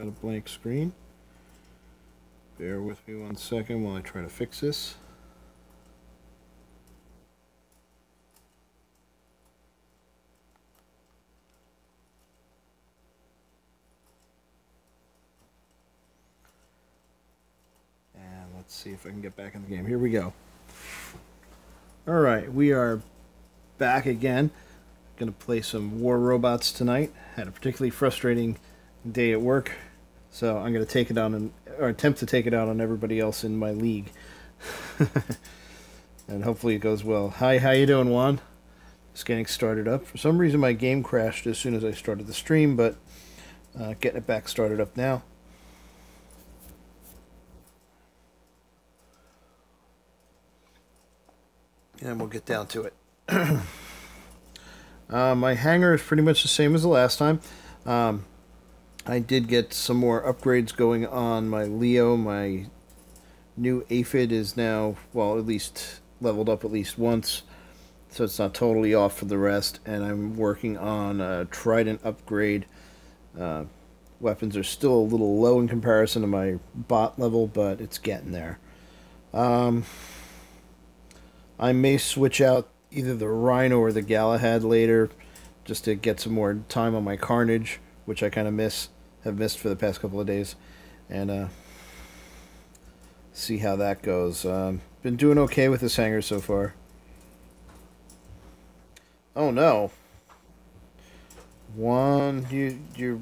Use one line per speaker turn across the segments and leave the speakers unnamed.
got a blank screen. Bear with me 1 second while I try to fix this. And let's see if I can get back in the game. Here we go. Alright, we are back again. Gonna play some War Robots tonight. Had a particularly frustrating day at work, so I'm gonna take it on or attempt to take it out on everybody else in my league. And hopefully it goes well. Hi, how you doing, Juan? Just getting started up. For some reason my game crashed as soon as I started the stream, but getting it back started up now. And we'll get down to it. My hangar is pretty much the same as the last time. I did get some more upgrades going on my Leo. My new aphid is now, well, at least leveled up at least once, so it's not totally off for the rest. And I'm working on a trident upgrade. Weapons are still a little low in comparison to my bot level, but it's getting there. I may switch out either the Rhino or the Galahad later, just to get some more time on my Carnage, which I kind of have missed for the past couple of days, and see how that goes. Been doing okay with this hangar so far. Oh no!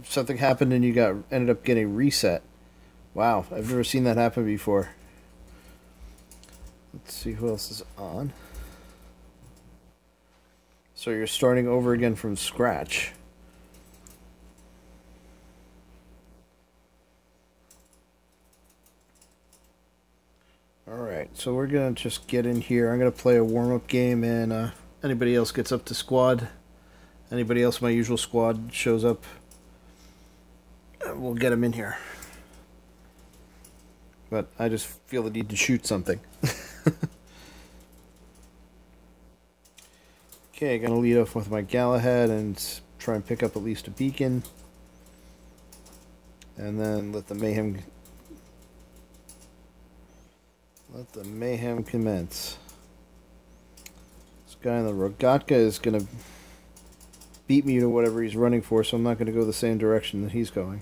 Something happened and you ended up getting reset. Wow, I've never seen that happen before. Let's see who else is on. So you're starting over again from scratch. Alright, so we're going to just get in here. I'm going to play a warm-up game, and anybody else gets up to squad. Anybody else in my usual squad shows up, we'll get them in here. But I just feel the need to shoot something. Okay, gonna lead off with my Galahad and try and pick up at least a beacon. And then let the mayhem commence. This guy in the Rogatka is gonna beat me to whatever he's running for, so I'm not gonna go the same direction that he's going.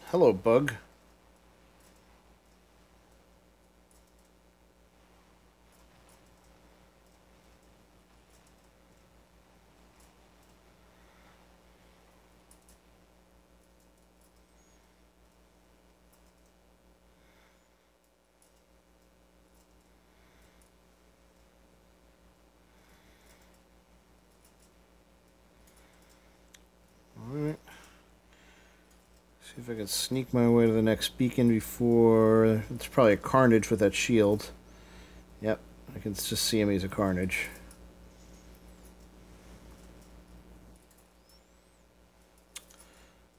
Hello, bug. Alright. See if I can sneak my way to the next beacon before... It's probably a Carnage with that shield. Yep, I can just see him, he's a Carnage.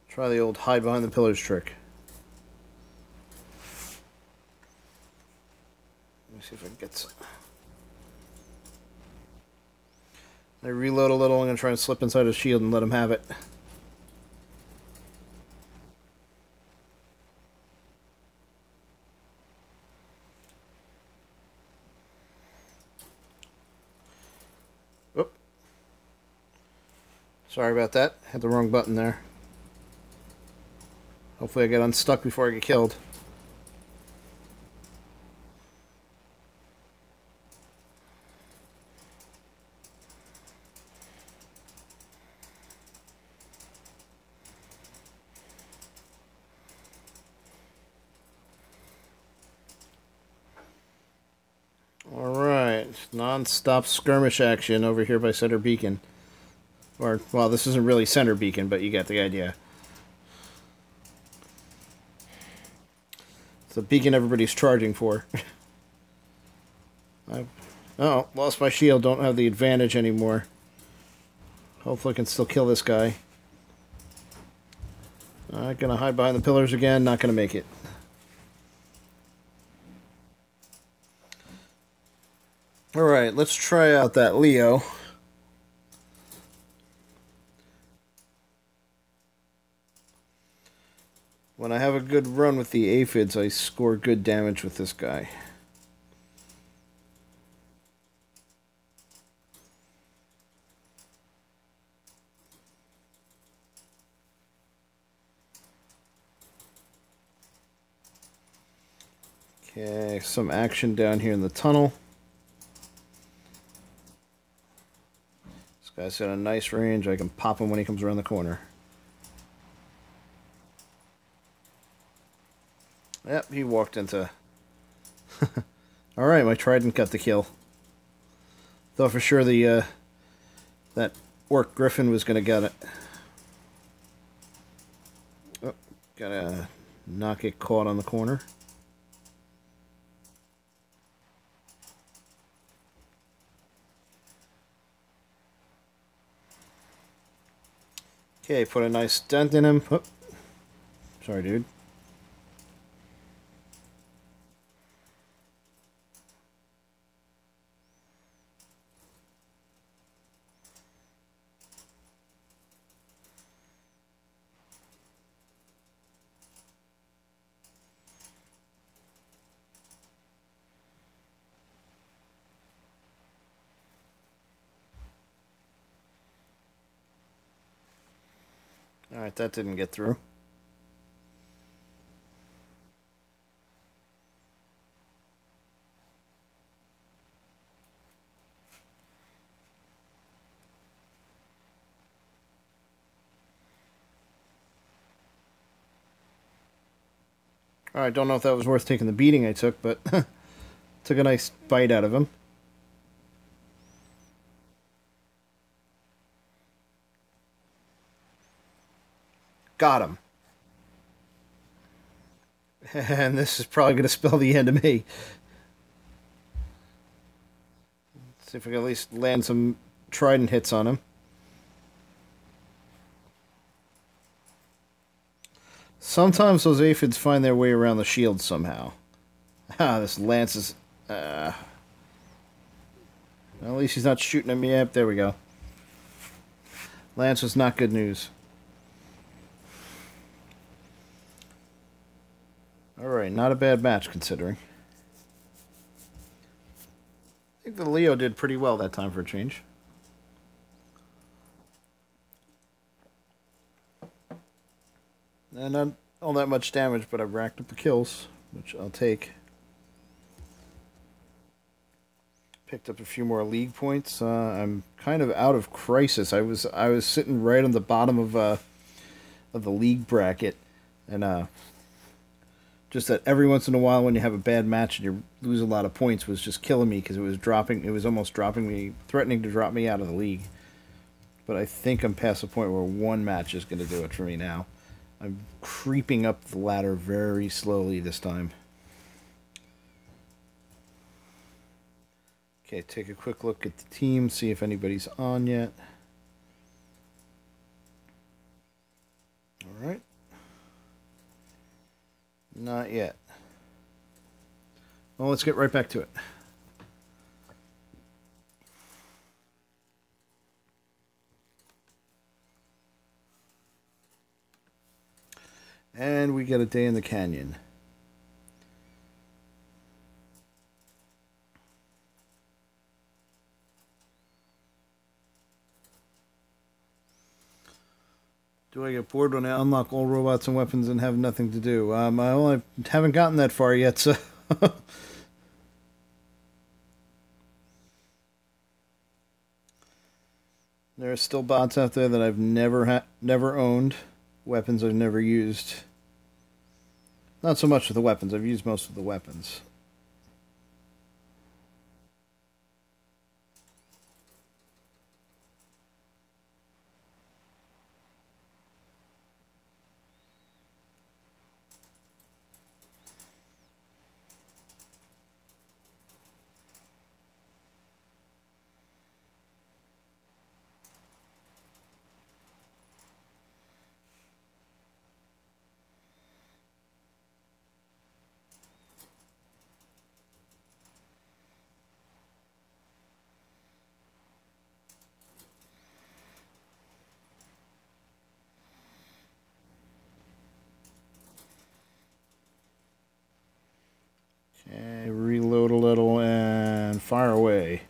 Try the old hide behind the pillars trick. Let me see if I can get some. I reload a little, I'm going to try and slip inside his shield and let him have it. Sorry about that. Hit the wrong button there. Hopefully I get unstuck before I get killed. Alright, non-stop skirmish action over here by Center Beacon. Or, well, this isn't really Center Beacon, but you get the idea. It's the beacon everybody's charging for. Oh, lost my shield, don't have the advantage anymore. Hopefully I can still kill this guy. Not gonna hide behind the pillars again, not gonna make it. Alright, let's try out that Leo. When I have a good run with the aphids, I score good damage with this guy. Okay, some action down here in the tunnel. This guy's got a nice range. I can pop him when he comes around the corner. Yep, he walked into... Alright, my trident got the kill. Thought for sure the that orc griffin was going to get it. Oh, gotta not get caught on the corner. Okay, put a nice dent in him. Oh, sorry, dude. Alright, that didn't get through. Alright, don't know if that was worth taking the beating I took, but took a nice bite out of him. Got him. And this is probably going to spell the end of me. Let's see if we can at least land some trident hits on him. Sometimes those aphids find their way around the shield somehow. Ah, this lance is... Well, at least he's not shooting at me. Yep, there we go. Lance was not good news. Alright, not a bad match considering. I think the Leo did pretty well that time for a change. And not all that much damage, but I've racked up the kills, which I'll take. Picked up a few more league points. I'm kind of out of crisis. I was sitting right on the bottom of the league bracket, and just that every once in a while when you have a bad match and you lose a lot of points was just killing me because it was almost dropping me, threatening to drop me out of the league. But I think I'm past the point where one match is going to do it for me now. I'm creeping up the ladder very slowly this time. Okay, take a quick look at the team, see if anybody's on yet. Alright. Not yet. Well, let's get right back to it. And we get a day in the canyon. Do I get bored when I unlock all robots and weapons and have nothing to do? I haven't gotten that far yet, so... There are still bots out there that I've never owned. Weapons I've never used. Not so much with the weapons. I've used most of the weapons. fire away.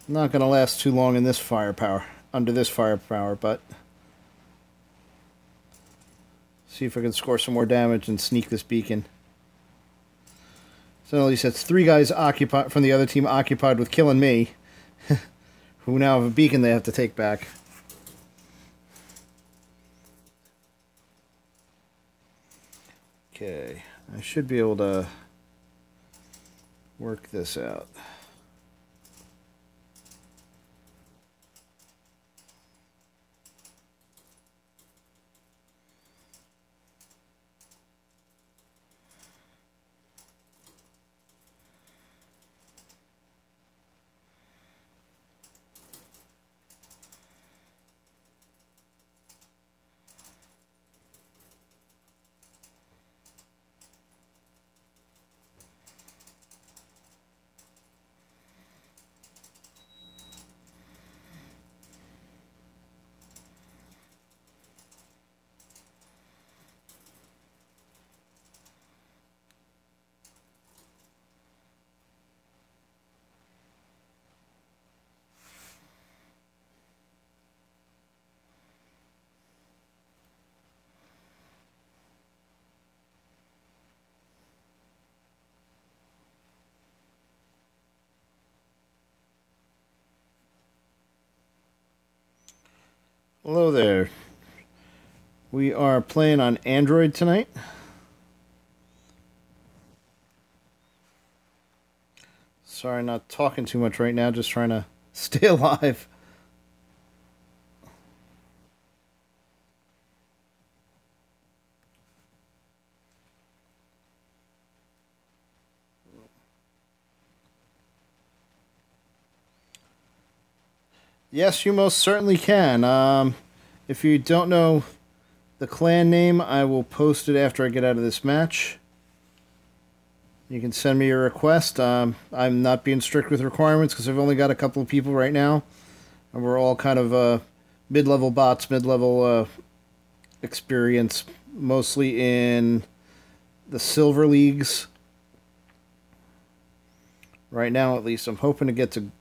Not going to last too long in this firepower, under this firepower, but see if I can score some more damage and sneak this beacon. So at least that's 3 guys occupied from the other team occupied with killing me, who now have a beacon they have to take back. Okay, I should be able to work this out. Hello there. We are playing on Android tonight. Sorry, not talking too much right now, just trying to stay alive. Yes, you most certainly can. If you don't know the clan name, I will post it after I get out of this match. You can send me a request. I'm not being strict with requirements because I've only got a couple of people right now. And we're all kind of mid-level bots, mid-level experience, mostly in the silver leagues. Right now, at least, I'm hoping to get to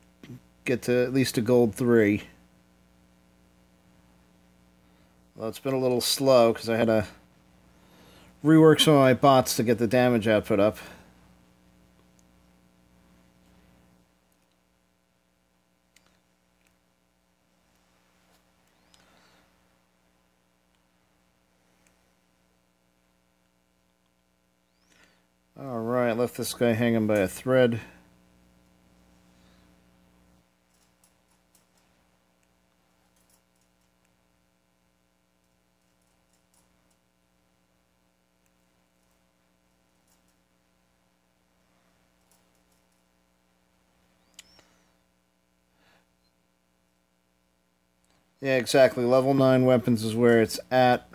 at least a gold 3. Well, it's been a little slow because I had to rework some of my bots to get the damage output up. Alright, left this guy hanging by a thread. Yeah, exactly. Level 9 weapons is where it's at.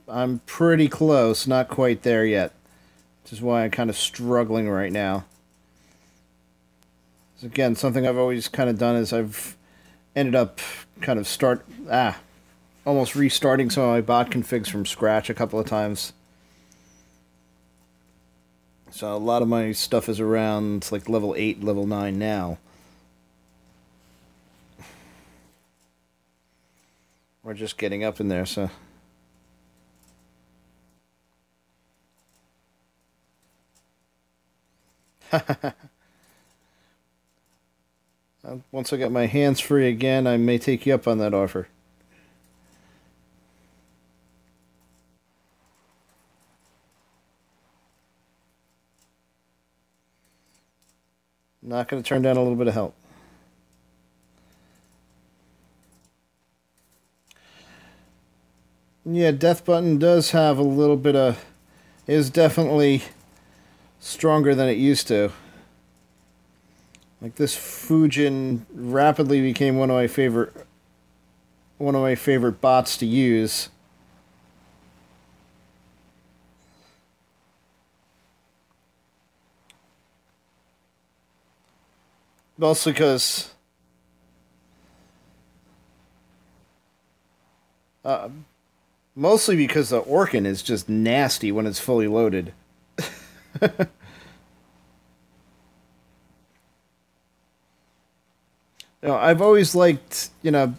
I'm pretty close, not quite there yet. Which is why I'm kind of struggling right now. Again, something I've always kind of done is I've ended up kind of almost restarting some of my bot configs from scratch a couple of times. So a lot of my stuff is around like level 8, level 9 now. We're just getting up in there, so... Once I get my hands free again, I may take you up on that offer. Not going to turn down a little bit of help. Yeah, Death Button does have a little bit of... is definitely stronger than it used to. Like this Fujin rapidly became one of my favorite bots to use. Mostly because the Orkin is just nasty when it's fully loaded. I've always liked, being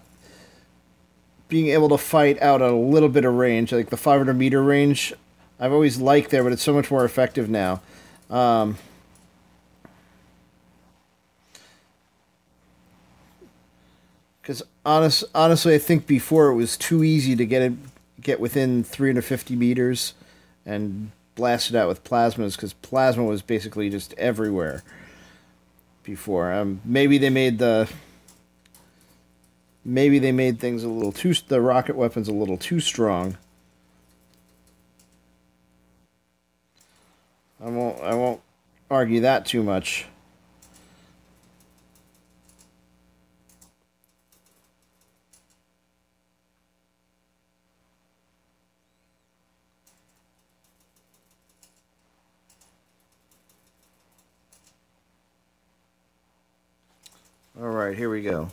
able to fight out a little bit of range, like the 500-meter range. I've always liked there, but it's so much more effective now. Um, Because honestly, I think before it was too easy to get within 350 meters and blast it out with plasmas, because plasma was basically just everywhere before. Maybe they made things a little too the rocket weapons a little too strong. I won't argue that too much. All right, here we go.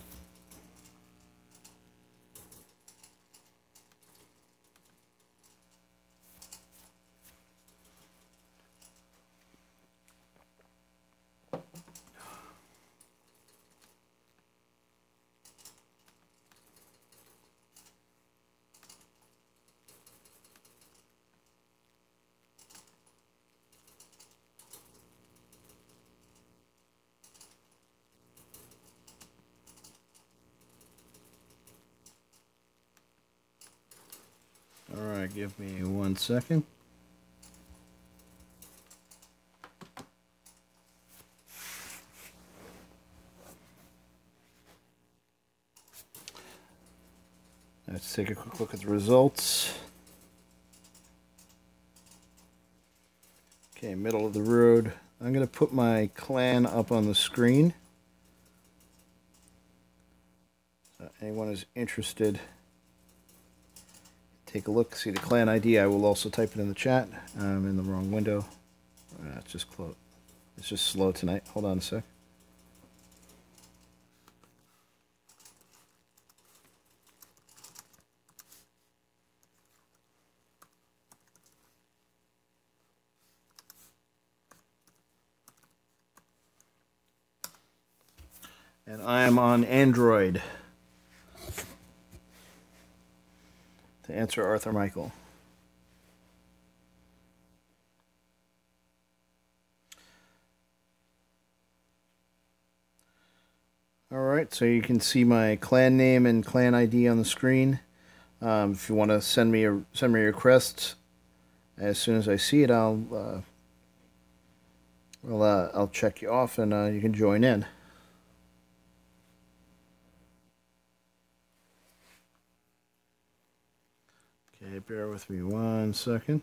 All right, give me 1 second. Let's take a quick look at the results. Okay, middle of the road. I'm going to put my clan up on the screen. So anyone is interested, take a look, see the clan ID. I will also type it in the chat. I'm in the wrong window. It's just close. It's just slow tonight. Hold on a sec. And I am on Android to answer Arthur Michael. All right, so you can see my clan name and clan ID on the screen. If you want to send me a request, as soon as I see it, I'll check you off and you can join in. Okay, bear with me 1 second.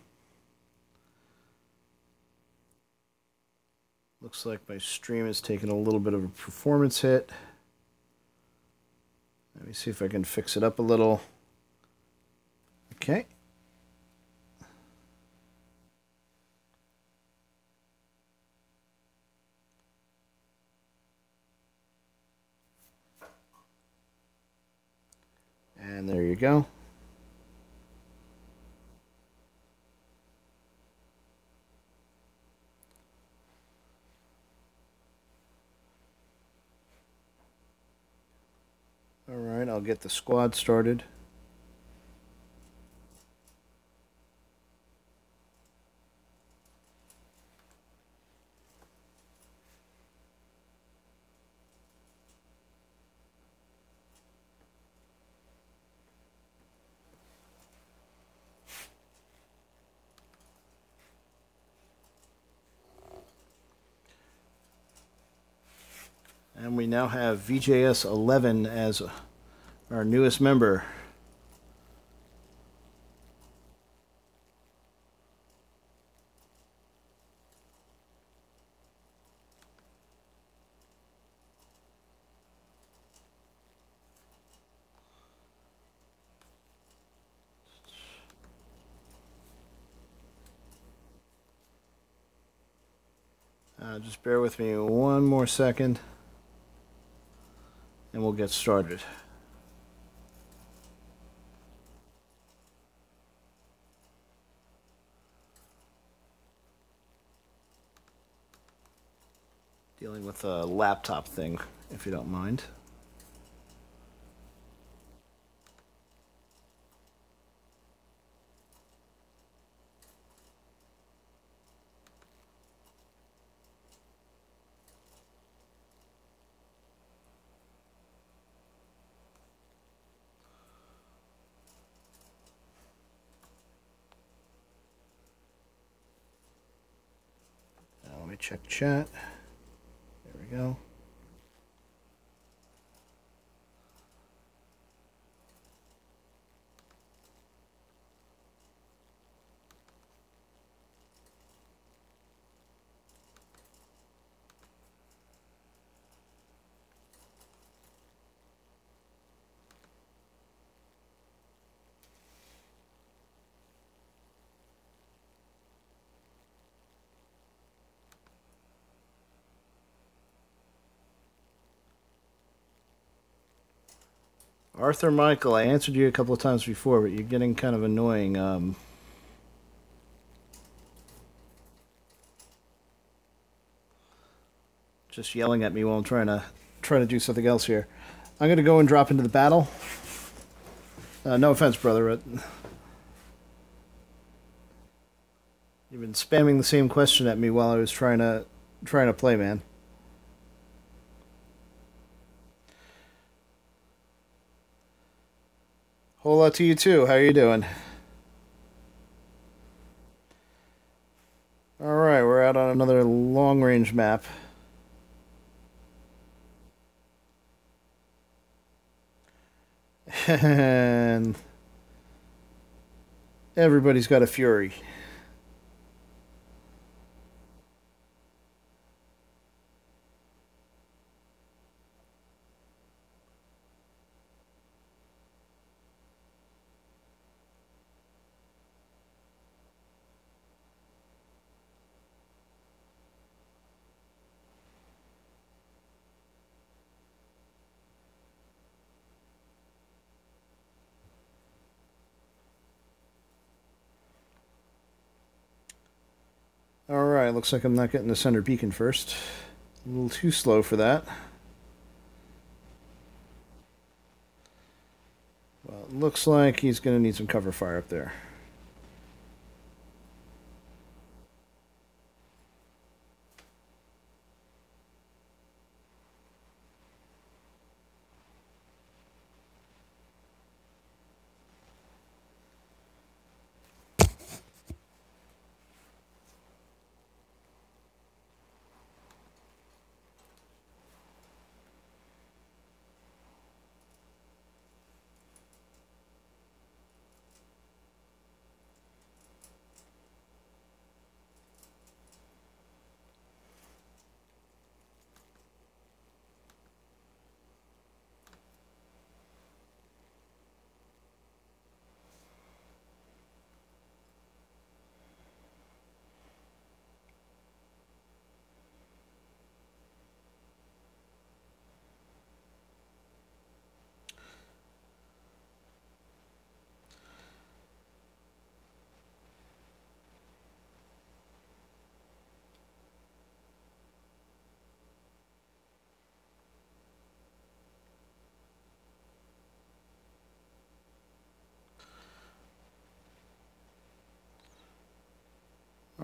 Looks like my stream is taking a little bit of a performance hit. Let me see if I can fix it up a little. Okay. And there you go. All right, I'll get the squad started. And we now have VJS 11 as our newest member. Just bear with me 1 more second and we'll get started. Dealing with a laptop thing, if you don't mind. check chat. There we go. Arthur Michael, I answered you a couple of times before, but you're getting kind of annoying. Just yelling at me while I'm trying to do something else here. I'm gonna go and drop into the battle. No offense, brother, but you've been spamming the same question at me while I was trying to play, man. Whole lot to you too. How you doing? All right, we're out on another long-range map. And everybody's got a Fury. Alright, looks like I'm not getting the center beacon first. A little too slow for that. Well, it looks like he's going to need some cover fire up there.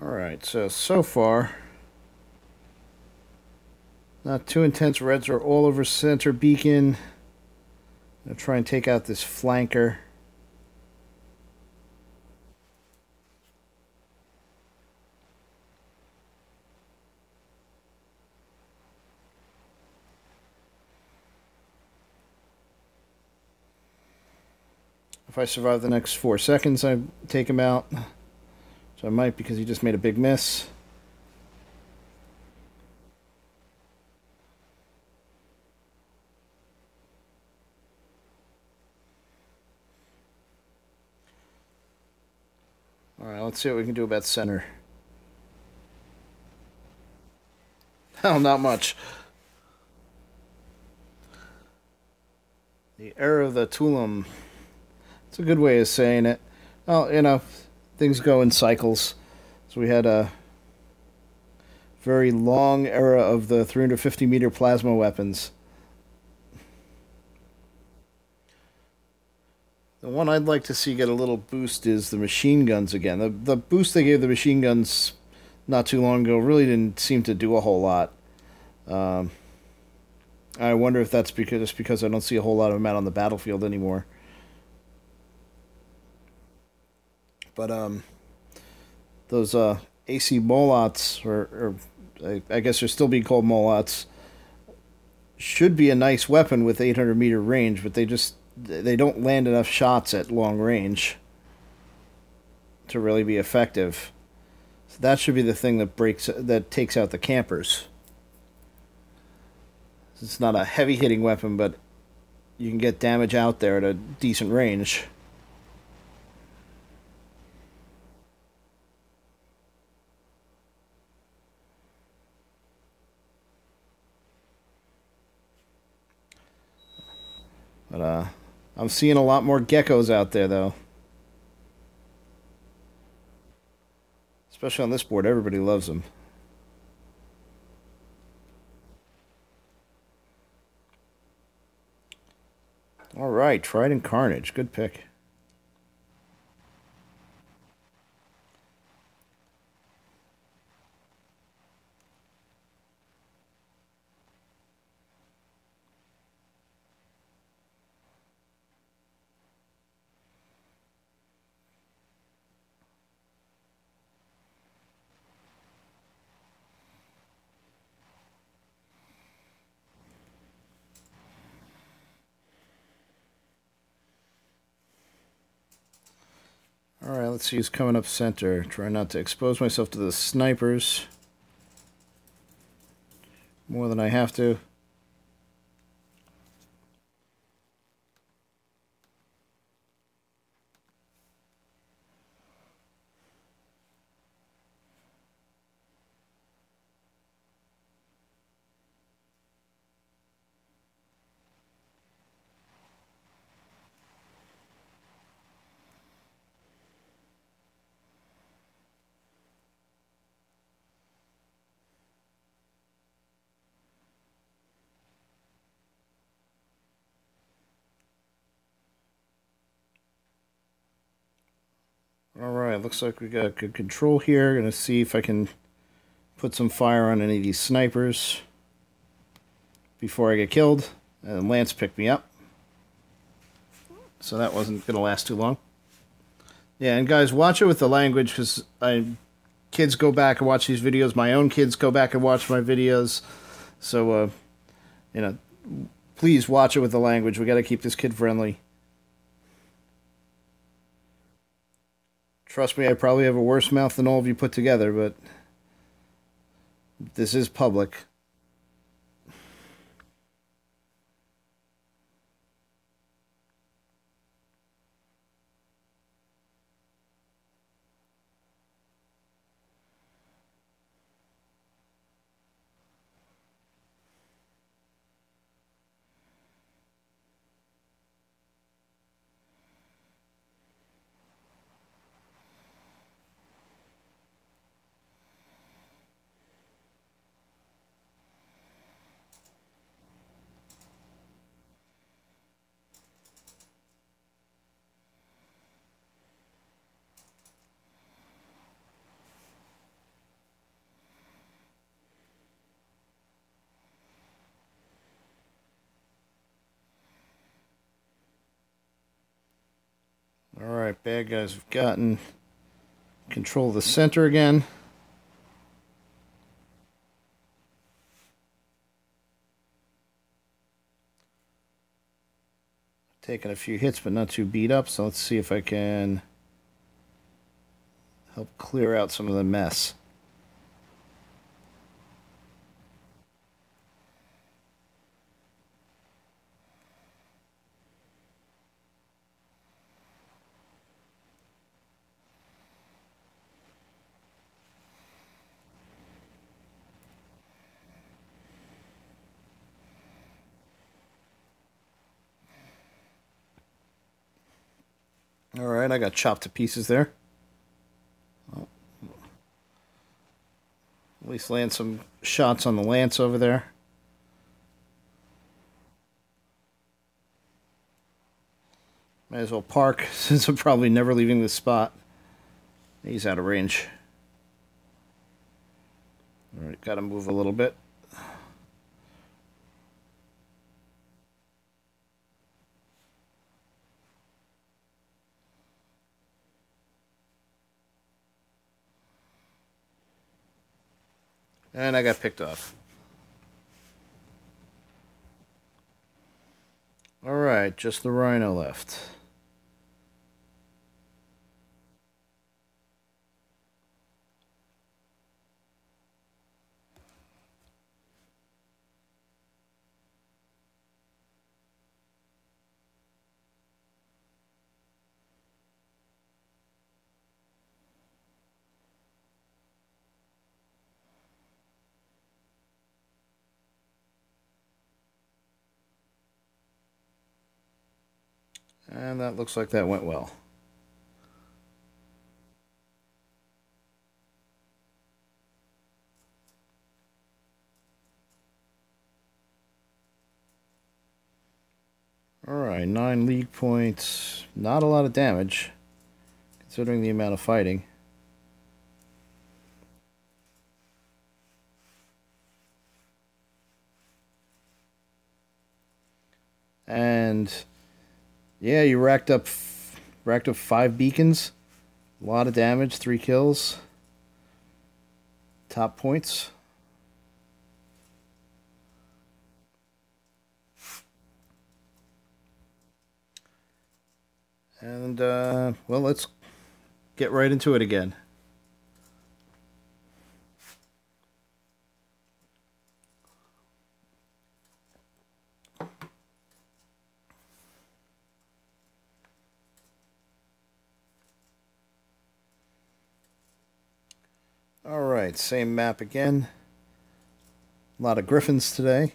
Alright, so far, not too intense. Reds are all over center beacon. I'm going to try and take out this flanker. If I survive the next 4 seconds, I take him out. So I might, because he just made a big miss. Alright, let's see what we can do about center. Oh, not much. The era of the Tulum. It's a good way of saying it. Well, you know, things go in cycles. So we had a very long era of the 350-meter plasma weapons. The one I'd like to see get a little boost is the machine guns again. The boost they gave the machine guns not too long ago really didn't seem to do a whole lot. I wonder if that's because I don't see a whole lot of them out on the battlefield anymore. But those AC Molots are I guess they're still being called Molots. Should be a nice weapon with 800-meter range, but they don't land enough shots at long range to really be effective. So that should be the thing that takes out the campers. It's not a heavy hitting weapon, but you can get damage out there at a decent range. But I'm seeing a lot more geckos out there, though. Especially on this board, everybody loves them. All right, Trident Carnage, good pick. All right, let's see who's coming up center. Try not to expose myself to the snipers more than I have to. Alright, looks like we got good control here. Gonna see if I can put some fire on any of these snipers before I get killed. And Lance picked me up. So that wasn't gonna last too long. Yeah, and guys, watch it with the language, because kids go back and watch these videos. My own kids go back and watch my videos. So, you know, please watch it with the language. We gotta keep this kid friendly. Trust me, I probably have a worse mouth than all of you put together, but this is public. Alright, bad guys have gotten control of the center again. Taking a few hits, but not too beat up, so let's see if I can help clear out some of the mess. Alright, I got chopped to pieces there. Oh. At least land some shots on the Lance over there. Might as well park, since I'm probably never leaving this spot. He's out of range. Alright, gotta move a little bit. And I got picked off. Alright, just the rhino left. And that looks like that went well. Alright, 9 league points. Not a lot of damage, considering the amount of fighting. And yeah, you racked up 5 beacons. A lot of damage, 3 kills. Top points. And, well, let's get right into it again. Alright, same map again. A lot of griffins today.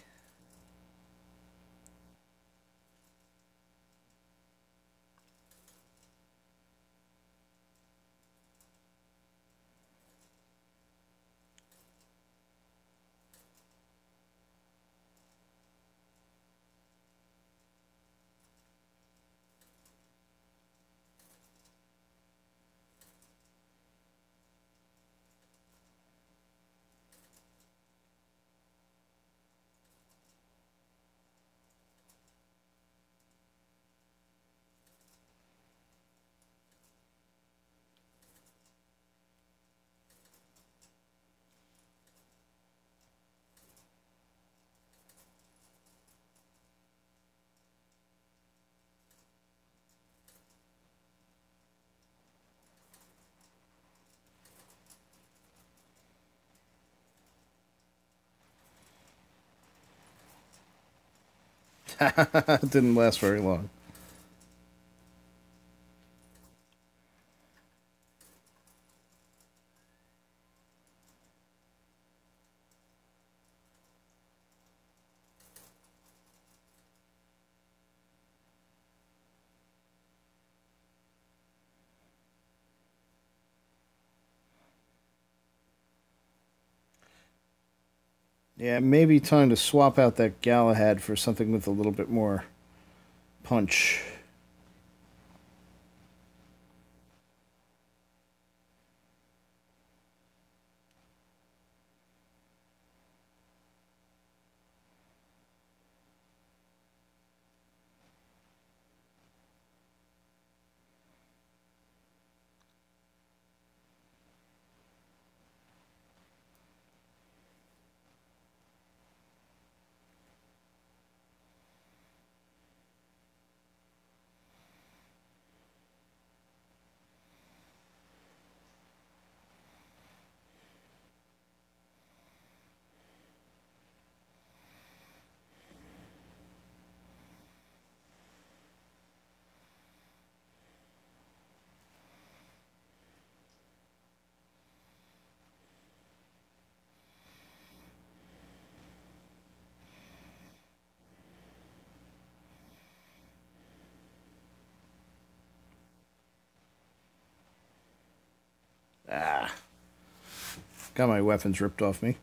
It didn't last very long. Yeah, maybe time to swap out that Galahad for something with a little bit more punch. Ah, got my weapons ripped off me.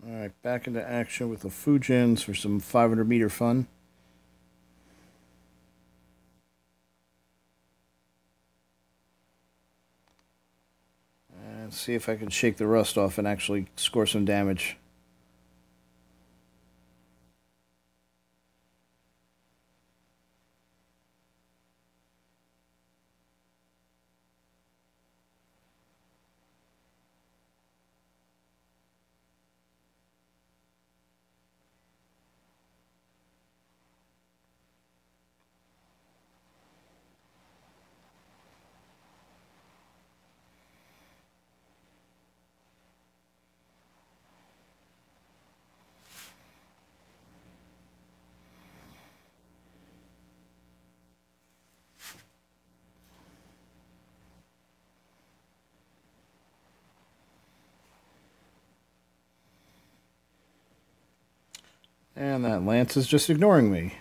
Alright, back into action with the Fujins for some 500-meter fun. See if I can shake the rust off and actually score some damage. And that lance is just ignoring me.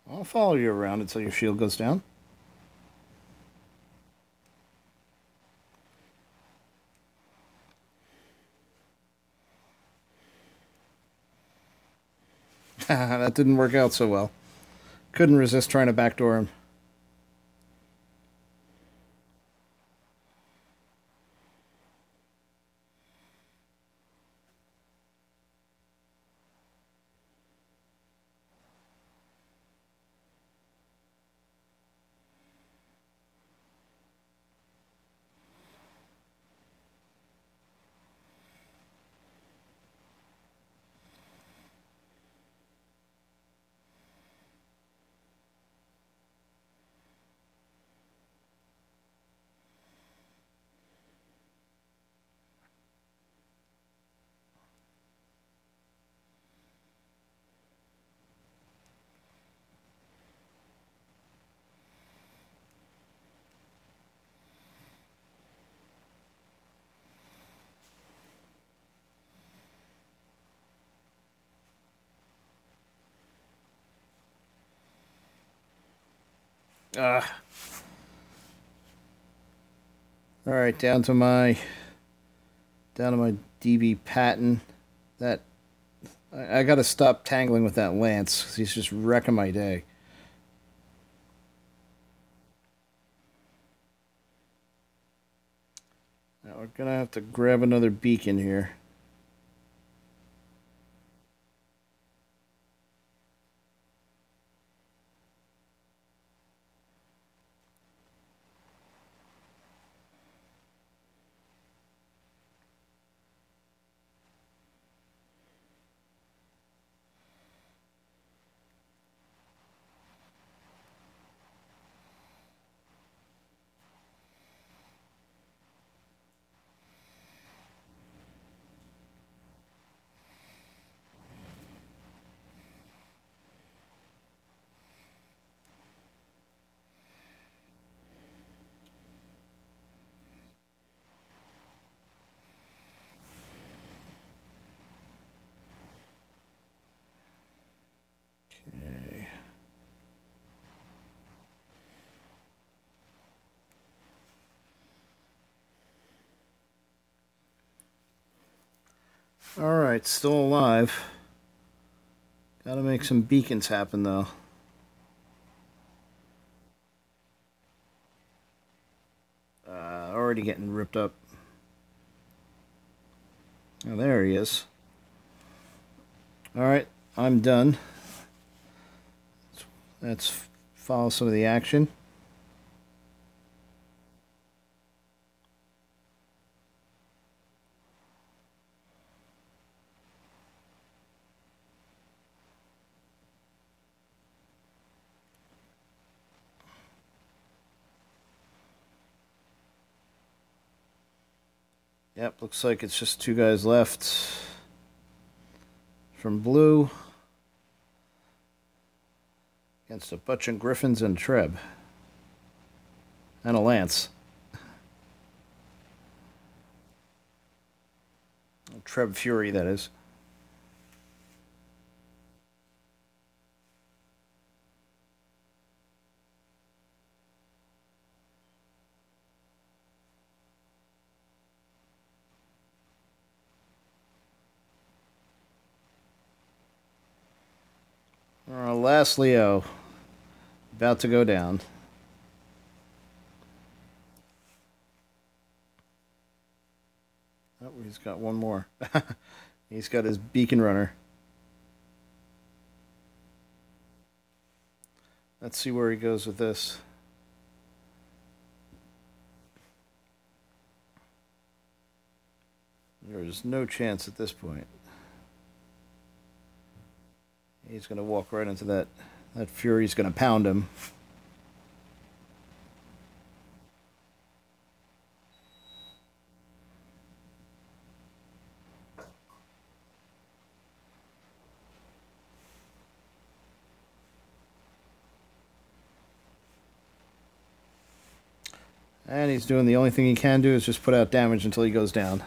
I'll follow you around until your shield goes down. That didn't work out so well. Couldn't resist trying to backdoor him. All right, down to my DB Patton. That I got to stop tangling with that lance because he's just wrecking my day. Now we're gonna have to grab another beacon here. Okay. All right, still alive. Gotta make some beacons happen, though. Already getting ripped up. Oh, there he is. All right, I'm done. Let's follow some of the action. Yep, looks like it's just two guys left from blue against a bunch of Griffins and Treb. And a Lance. Treb Fury, that is. Our last Leo, about to go down. Oh, he's got one more. He's got his beacon runner. Let's see where he goes with this. There's no chance at this point. He's going to walk right into that. That Fury's going to pound him. And he's doing the only thing he can do is just put out damage until he goes down.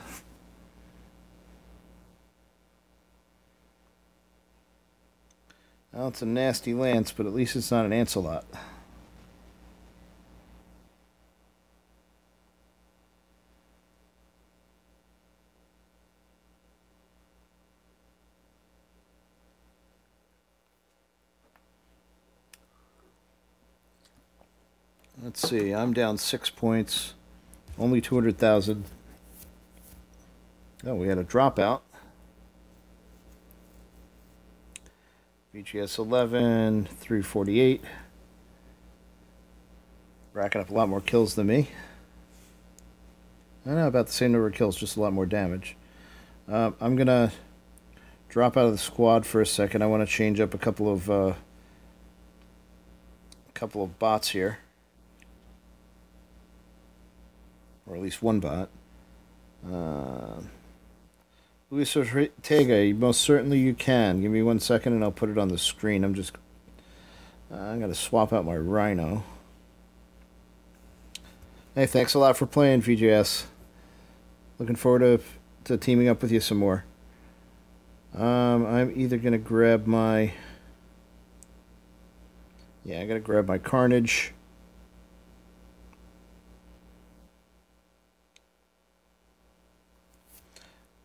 Well, it's a nasty lance, but at least it's not an Ancelot. Let's see, I'm down 6 points. Only 200,000. Oh, we had a dropout. VGS 11, 348. Racking up a lot more kills than me. I know, about the same number of kills, just a lot more damage. I'm going to drop out of the squad for a second. I want to change up a couple of bots here. Or at least one bot. Luis Ortega, most certainly you can. Give me 1 second and I'll put it on the screen. I'm going to swap out my Rhino. Hey, thanks a lot for playing, VJS. Looking forward to teaming up with you some more. I'm either going to grab my... Yeah, I got to grab my Carnage.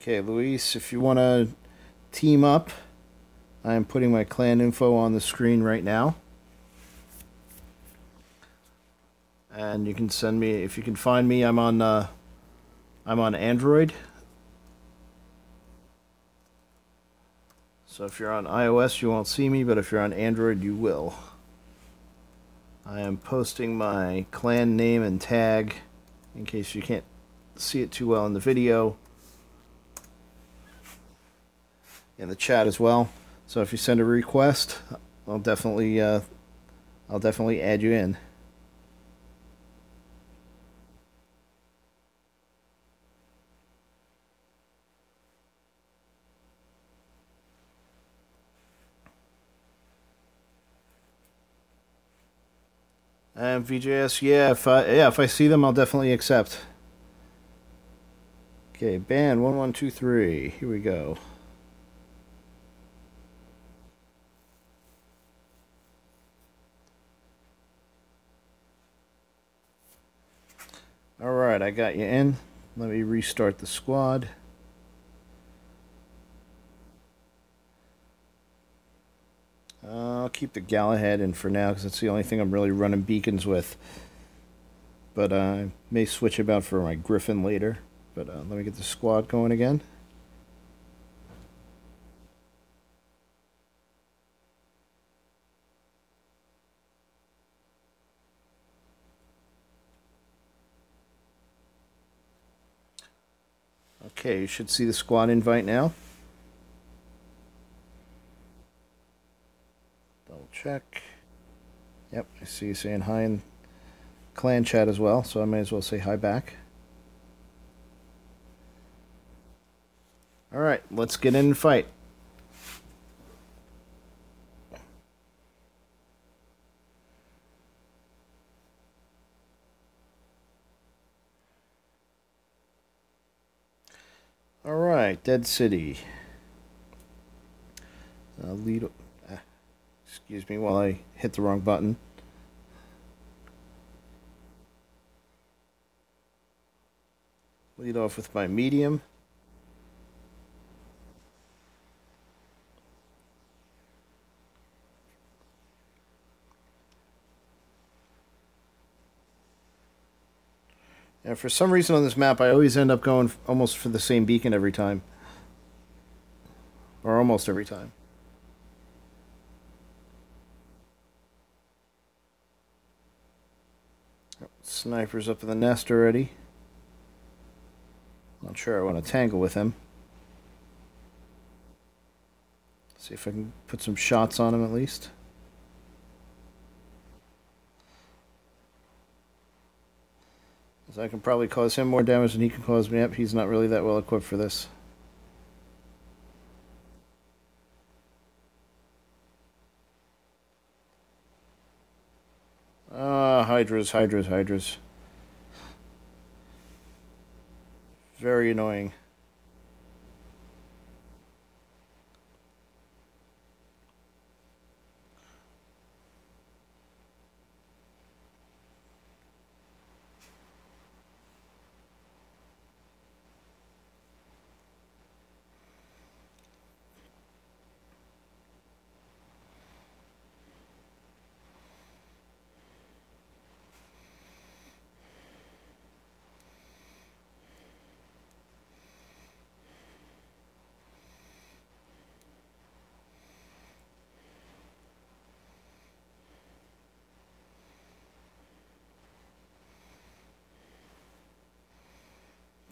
Okay, Luis, if you want to team up, I am putting my clan info on the screen right now. And you can send me, if you can find me, I'm on Android. So if you're on iOS, you won't see me, but if you're on Android, you will. I am posting my clan name and tag in case you can't see it too well in the video. In the chat as well. So if you send a request, I'll definitely add you in. And VJS, yeah, if I see them, I'll definitely accept. Okay, band 1123. Here we go. Alright, I got you in. Let me restart the squad. I'll keep the Galahad in for now because that's the only thing I'm really running beacons with. But I may switch him out for my Griffin later. But let me get the squad going again. Okay, you should see the squad invite now. Double check. Yep, I see you saying hi in clan chat as well, so I may as well say hi back. Alright, let's get in and fight. Alright, Dead City. Lead. Excuse me while I hit the wrong button. Lead off with my medium. And for some reason on this map, I always end up going almost for the same beacon every time. Or almost every time. Sniper's up in the nest already. Not sure I want to tangle with him. See if I can put some shots on him at least. So I can probably cause him more damage than he can cause me. Yep, he's not really that well equipped for this. Ah, hydras, hydras, hydras. Very annoying.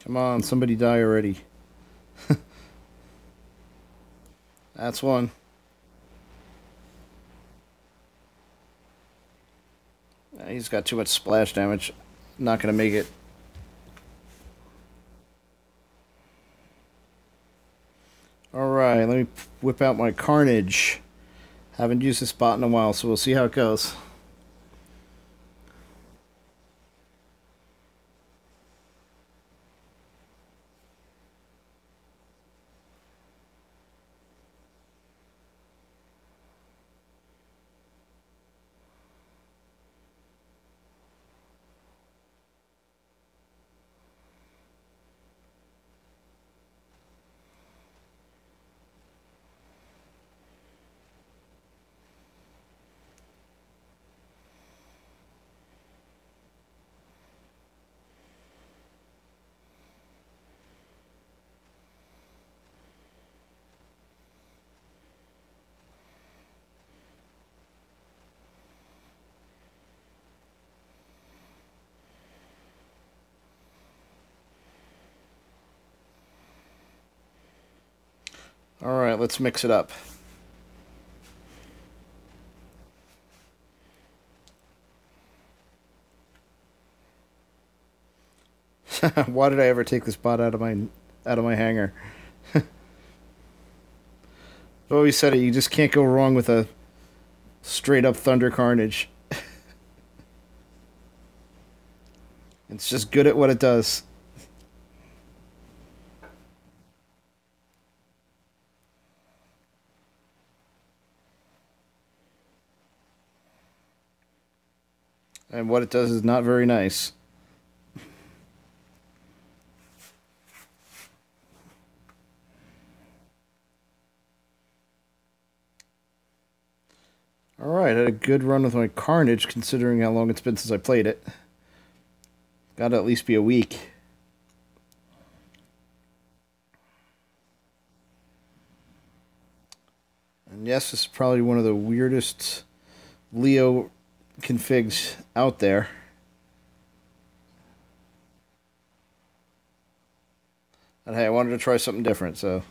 Come on, somebody die already. That's one. He's got too much splash damage. Not going to make it. Alright, let me whip out my Carnage. Haven't used this bot in a while, so we'll see how it goes. Alright, let's mix it up. Why did I ever take this bot out of my hangar? I've always said it, you just can't go wrong with a straight up Thunder Carnage. It's just good at what it does. And what it does is not very nice. Alright, I had a good run with my Carnage considering how long it's been since I played it. Gotta at least be a week. And yes, this is probably one of the weirdest Leo configs out there. And hey, I wanted to try something different, so...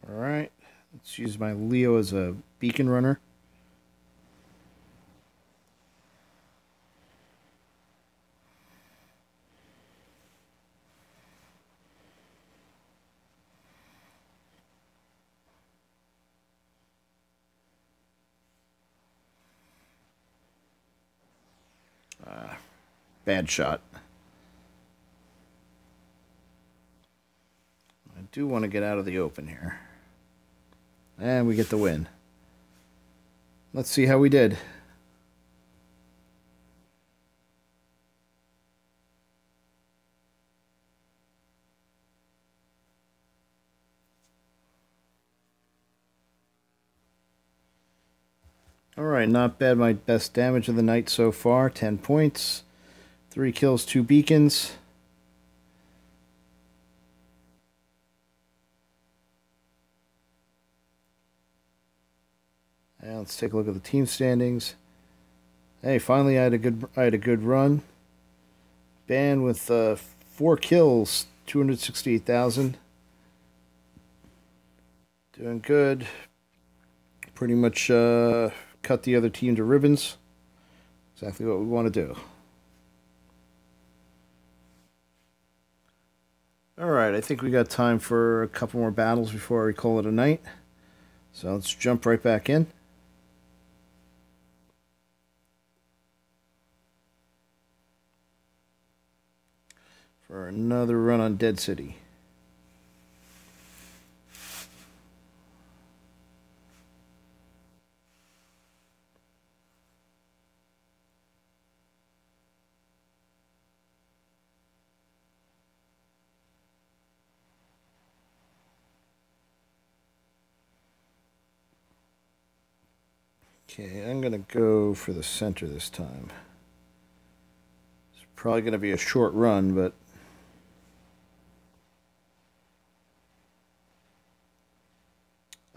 Alright, let's use my Leo as a beacon runner. Bad shot. I do want to get out of the open here. And we get the win. Let's see how we did. Alright, not bad. My best damage of the night so far. 10 points. 3 kills, 2 beacons. And let's take a look at the team standings. Hey, finally I had a good run. Ban with 4 kills, 268,000. Doing good. Pretty much cut the other team to ribbons. Exactly what we want to do. Alright, I think we got time for a couple more battles before we call it a night. So let's jump right back in. For another run on Dead City. Okay, I'm going to go for the center this time. It's probably going to be a short run, but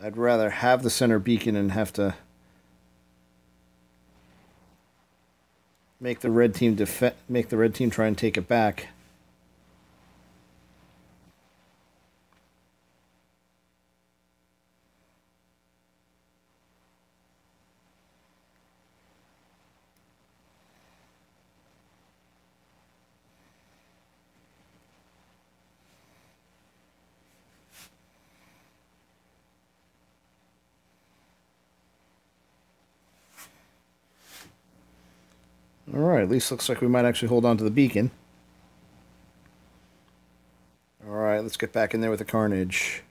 I'd rather have the center beacon and have to make the red team try and take it back. Alright, at least looks like we might actually hold on to the beacon. Alright, let's get back in there with the carnage.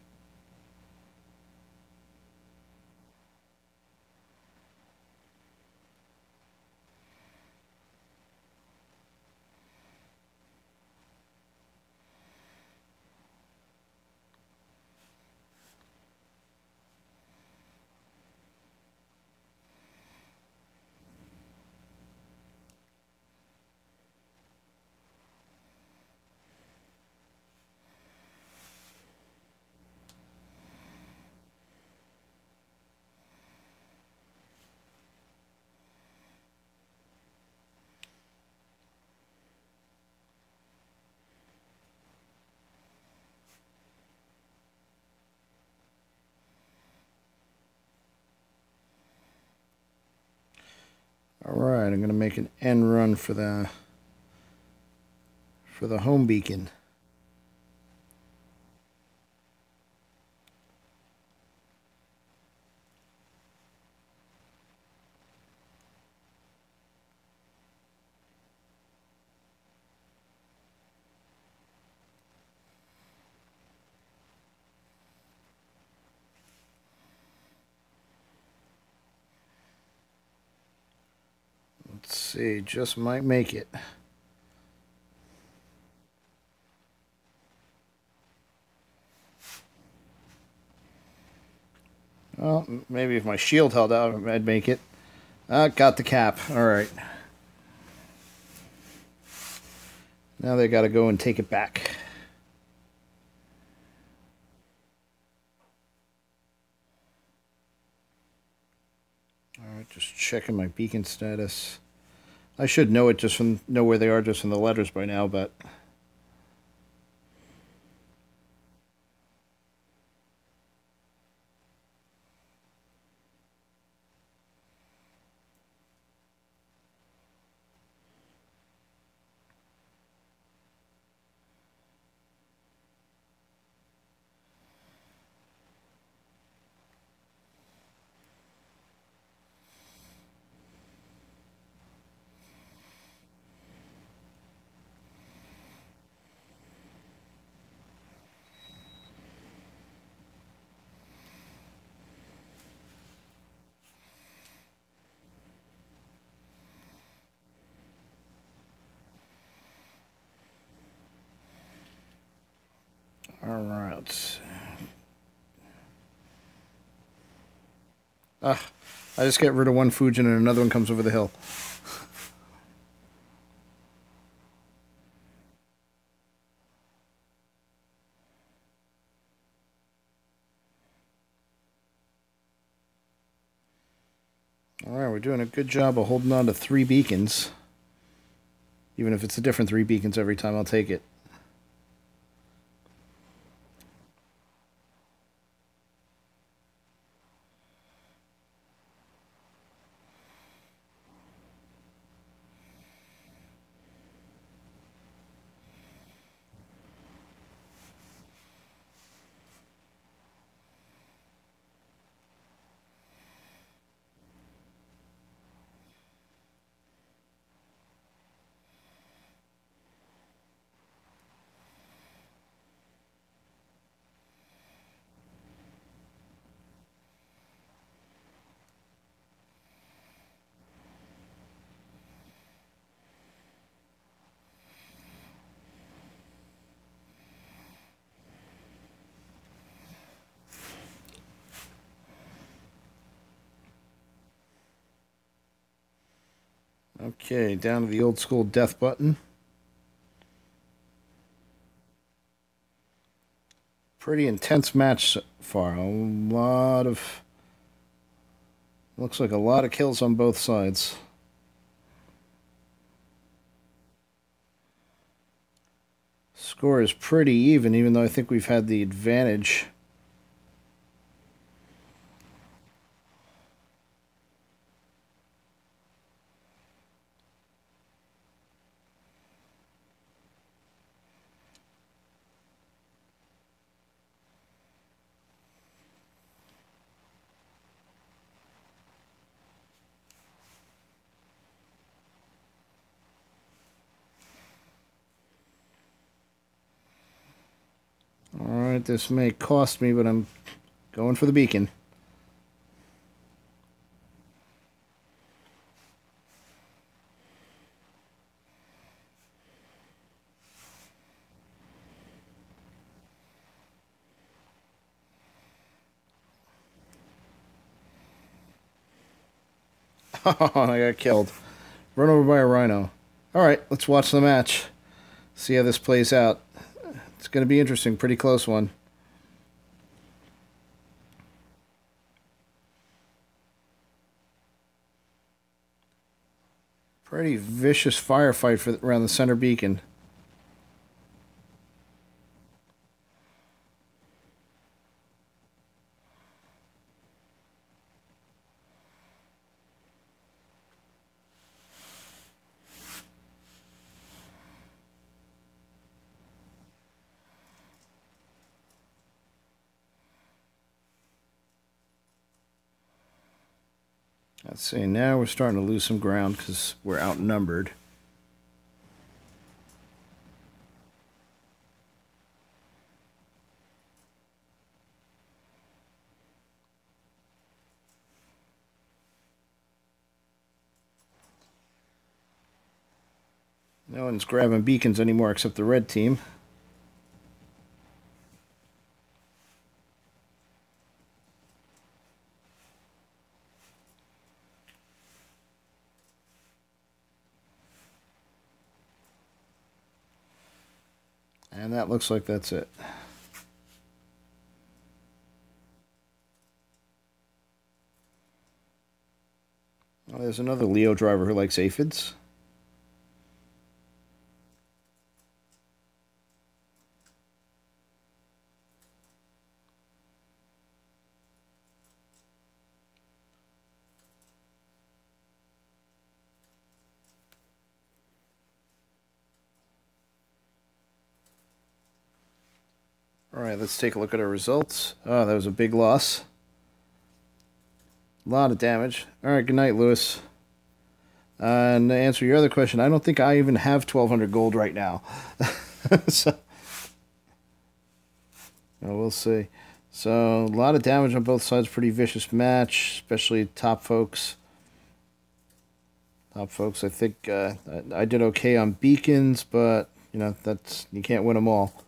Alright, I'm going to make an end run for the home beacon. Let's see, just might make it. Well, maybe if my shield held out, I'd make it. Got the cap. Alright. Now they gotta go and take it back. Alright, just checking my beacon status. I should know it know where they are just from the letters by now, but Alright. Ah, I just get rid of one Fujin and another one comes over the hill. Alright, we're doing a good job of holding on to 3 beacons. Even if it's a different 3 beacons every time, I'll take it. Okay, down to the old school death button. Pretty intense match so far. A lot of... Looks like a lot of kills on both sides. Score is pretty even though I think we've had the advantage. Alright, this may cost me, but I'm going for the beacon. Oh, I got killed. Run over by a rhino. Alright, let's watch the match. See how this plays out. It's going to be interesting. Pretty close one. Pretty vicious firefight around the center beacon. Let's see, now we're starting to lose some ground because we're outnumbered. No one's grabbing beacons anymore except the red team. And that looks like that's it. Well, there's another Leo driver who likes aphids. Alright, let's take a look at our results. Oh, that was a big loss. A lot of damage. Alright, good night, Lewis. And to answer your other question, I don't think I even have 1,200 gold right now. So, we'll see. So, a lot of damage on both sides. Pretty vicious match, especially top folks. Top folks, I think I did okay on beacons, but, you know, you can't win them all.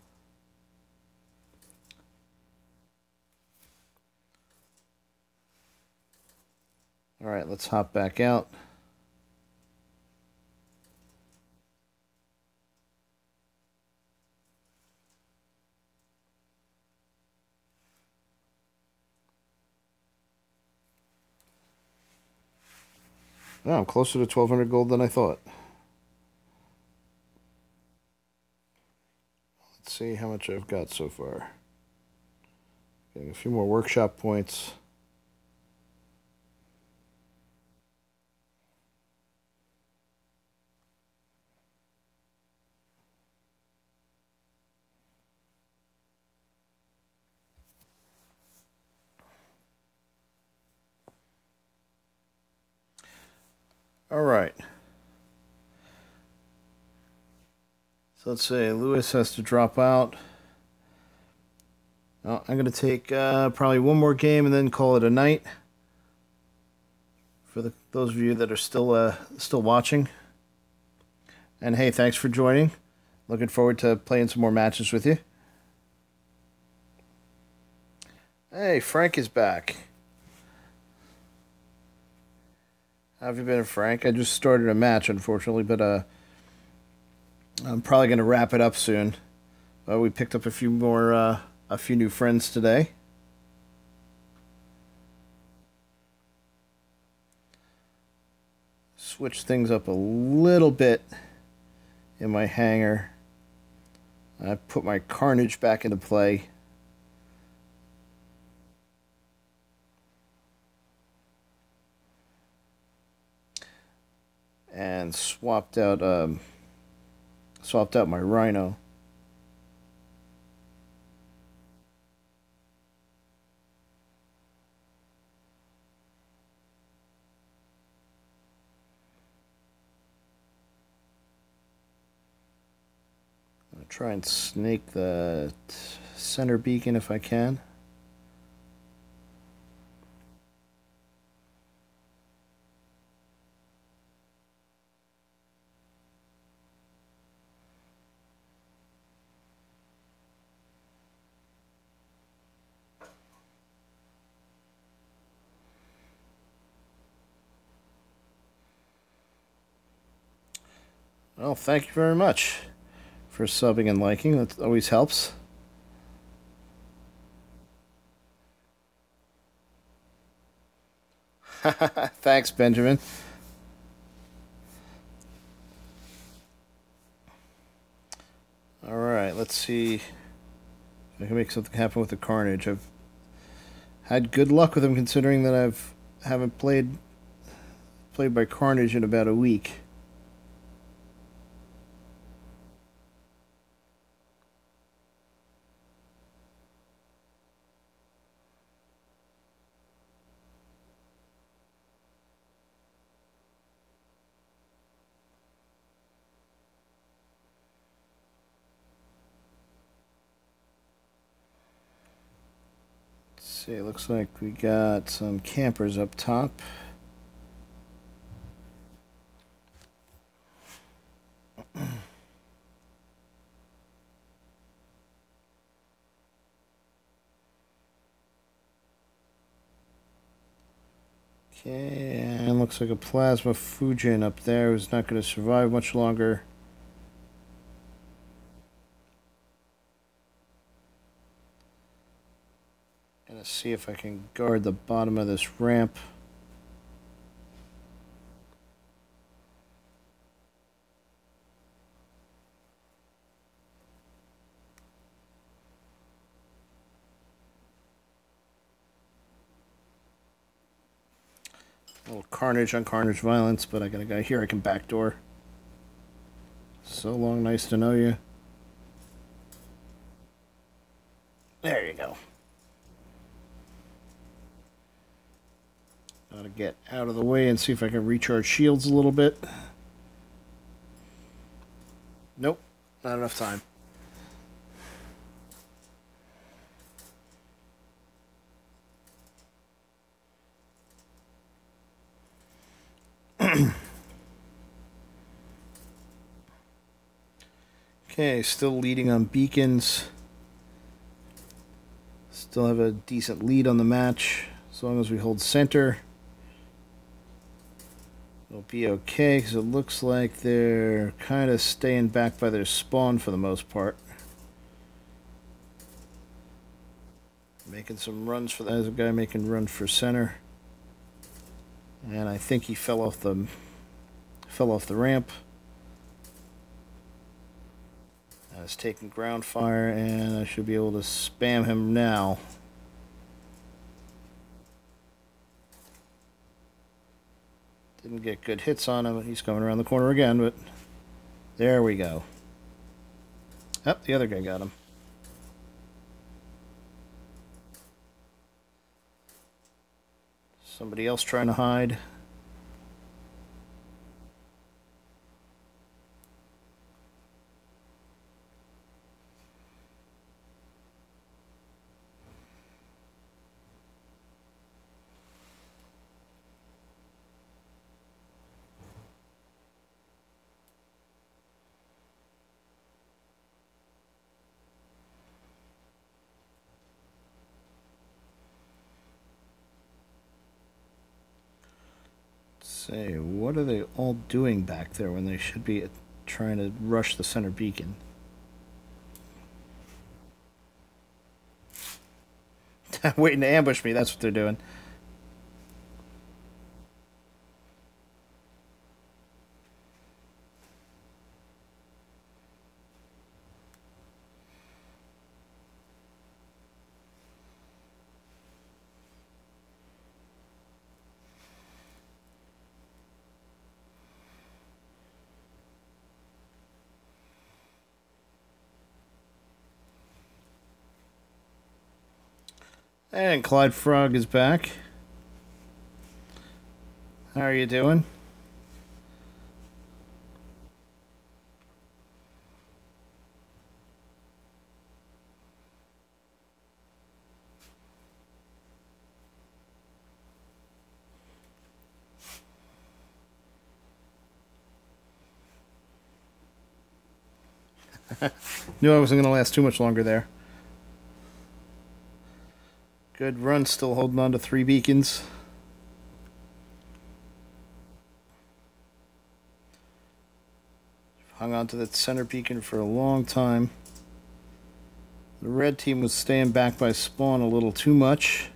Alright, let's hop back out. Oh, I'm closer to 1,200 gold than I thought. Let's see how much I've got so far. Getting a few more workshop points. All right. So let's say Lewis has to drop out. I'm going to take probably one more game and then call it a night. For those of you that are still watching. And hey, thanks for joining. Looking forward to playing some more matches with you. Hey, Frank is back. How have you been, Frank? I just started a match, unfortunately, but I'm probably going to wrap it up soon. We picked up a few new friends today. Switch things up a little bit in my hangar. I put my Carnage back into play. And swapped out my Rhino. I'm gonna try and snake the center beacon if I can. Well, thank you very much for subbing and liking. That always helps. Thanks, Benjamin. Alright, let's see if I can make something happen with the Carnage. I've had good luck with him considering that haven't played by Carnage in about a week. See, it looks like we got some campers up top. Okay, and looks like a plasma Fujin up there who's not going to survive much longer. Gonna see if I can guard the bottom of this ramp. A little Carnage on Carnage violence, but I got a guy here I can backdoor. So long, nice to know you. There you go. Gotta get out of the way and see if I can recharge shields a little bit. Nope, not enough time. Okay, still leading on beacons. Still have a decent lead on the match as long as we hold center. will be okay, because it looks like they're kind of staying back by their spawn for the most part. Making some runs for that. There's a guy making runs for center. And I think he fell off the ramp. I was taking ground fire, and I should be able to spam him now. Didn't get good hits on him. He's coming around the corner again, but there we go. Oh, the other guy got him. Somebody else trying to hide. Say, what are they all doing back there when they should be trying to rush the center beacon? Waiting to ambush me, that's what they're doing. And Clyde Frog is back. How are you doing? Knew I wasn't going to last too much longer there. Good run, still holding on to 3 beacons. Hung on to that center beacon for a long time. The red team was staying back by spawn a little too much.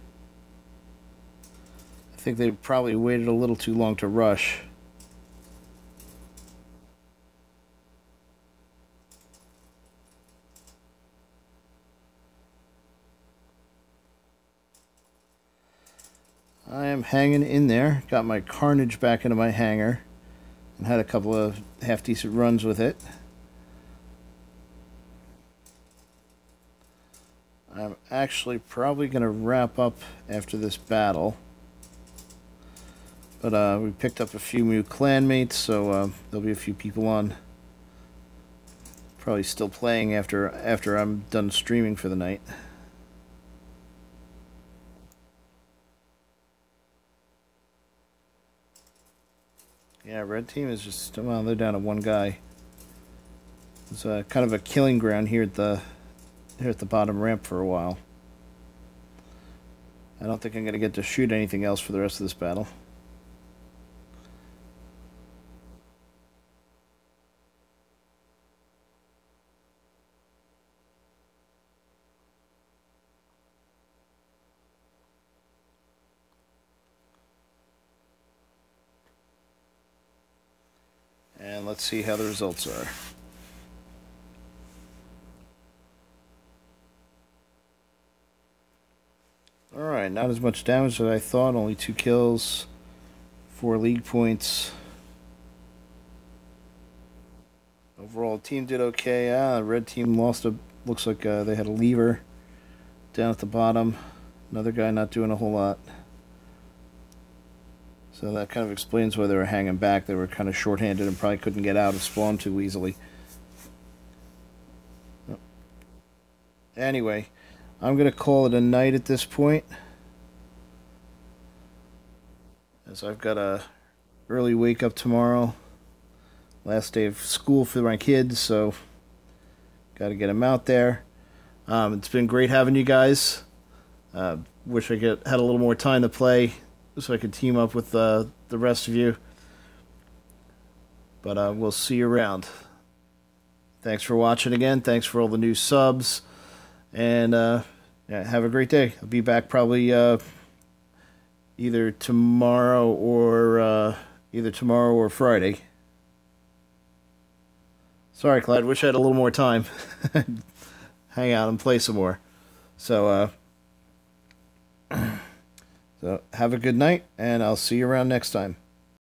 I think they probably waited a little too long to rush. I am hanging in there. Got my Carnage back into my hangar and had a couple of half-decent runs with it. I'm actually probably going to wrap up after this battle. But we picked up a few new clanmates, so there'll be a few people on. Probably still playing after I'm done streaming for the night. Yeah, red team is just, well, they're down to 1 guy. It's kind of a killing ground here at the bottom ramp for a while. I don't think I'm going to get to shoot anything else for the rest of this battle. And let's see how the results are. Alright, not as much damage as I thought, only 2 kills, 4 league points. Overall, team did okay. Red team lost looks like they had a lever down at the bottom. Another guy not doing a whole lot. So that kind of explains why they were hanging back. They were kind of short-handed and probably couldn't get out of spawn too easily. Anyway, I'm going to call it a night at this point, as I've got a early wake up tomorrow. Last day of school for my kids, so got to get them out there. It's been great having you guys. Wish I had a little more time to play, so I could team up with the rest of you. But we'll see you around. Thanks for watching again. Thanks for all the new subs. And yeah, have a great day. I'll be back probably either tomorrow or Friday. Sorry, Clyde. Wish I had a little more time. Hang out and play some more. So have a good night, and I'll see you around next time.